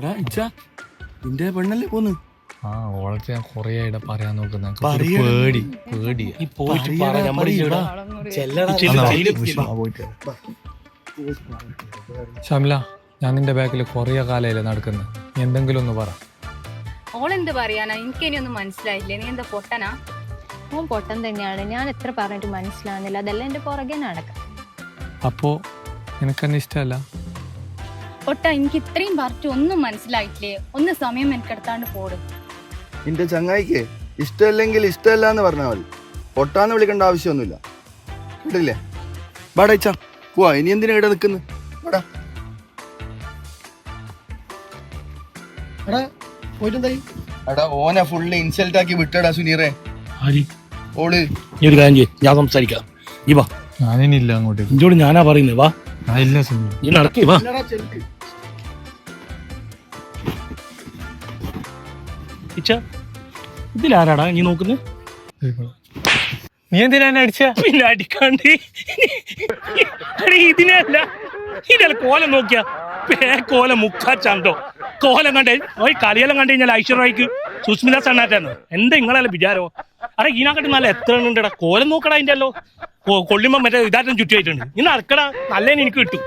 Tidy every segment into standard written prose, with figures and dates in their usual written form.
എടാ ഇച്ച നിന്റെ പെണ്ണല്ലേ പോന്ന്? ആ ഓളത്തെ ഞാൻ കൊറേ ആയിട്ട് പറയാൻ നോക്കുന്ന പേടി പേടി. ഷംല, ഞാൻ നിന്റെ ബാക്കിൽ കൊറേ കാലയില്ലേ നടക്കുന്നത്, നീ എന്തെങ്കിലും ഒന്ന് പറ. ഓളെന്ത് പറയാനാ? എനിക്കിനിയൊന്നും മനസ്സിലായില്ലേ. നീ എന്താ പൊട്ടനാ? ഓൻ പൊട്ടൻ തന്നെയാണ്. ഞാൻ എത്ര പറഞ്ഞിട്ട് മനസ്സിലാവുന്നില്ല. അതെല്ലാം എന്റെ പുറകെ നടക്കാം. അപ്പോ നിനക്കെന്നെ ഇഷ്ടമല്ല? പൊട്ട, എനിക്ക് ഇത്രയും പറഞ്ഞിട്ട് ഒന്നും മനസ്സിലായിട്ടില്ലേ? ഒന്ന് സമയം എനിക്കെടുത്താണ്ട് പോടും. നിന്റെ ചങ്ങായിക്ക് ഇഷ്ടമല്ലെങ്കിൽ ഇഷ്ടമല്ല എന്ന് പറഞ്ഞാൽ മതി. പൊട്ടാന്ന് വിളിക്കേണ്ട ആവശ്യമൊന്നുമില്ല. കേട്ടില്ലേ? ബാടാ ഇച്ച പോവാ. ഇനി എന്തിനാ ഇവിടെ നിൽക്കുന്നു? എടാ ഓനെ ഫുള്ള് ഇൻസൾട്ട് ആക്കി വിട്ടടാ സുനീറെ. ഓള് നീ ഒരു കാര്യം ചെയ്യ്, ഞാൻ സംസാരിക്കാം. നീ വാ. ഞാനില്ല അങ്ങോട്ടേക്ക്. ഇഞ്ചോട് ഞാനാ പറയുന്നത്. വാ, ഇല്ല സുനി. നീ നടക്കി വാ. ഇച്ച ഇതിലാരാടാ നീ നോക്കുന്നത്? നീ എന്തിനാ എന്നെ അടിച്ച? പിന്നെ അടിക്കാണ്ട് ഇതിനല്ല, ഇതല്ല കോലം നോക്കിയാ കോലം മുക്കാ ചന്തോ കോലം കണ്ടേ. ഒരു കളിയെല്ലാം കണ്ടു കഴിഞ്ഞാൽ ഐശ്വര്യക്ക് സുസ്മിത സണ്ണാറ്റാണ്. എന്താ നിങ്ങളെല്ലാം വിചാരോ? അറേ ഈനാക്കട്ടെ നല്ല എത്ര ഉണ്ടടാ. കോലം നോക്കടാ അതിൻ്റെ അല്ലോ. കൊള്ളുമ്പോ മറ്റേ ഇതാറ്റം ചുറ്റുമായിട്ടുണ്ട്. ഇന്ന് നടക്കടാ, നല്ലേനെ എനിക്ക് കിട്ടും.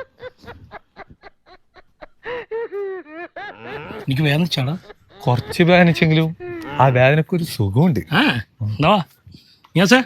എനിക്ക് വേദനിച്ചാടാ. കുറച്ച് വേദനിച്ചെങ്കിലും ആ വേദനക്കൊരു സുഖമുണ്ട്. ആ എന്നാ ഞാൻ സാർ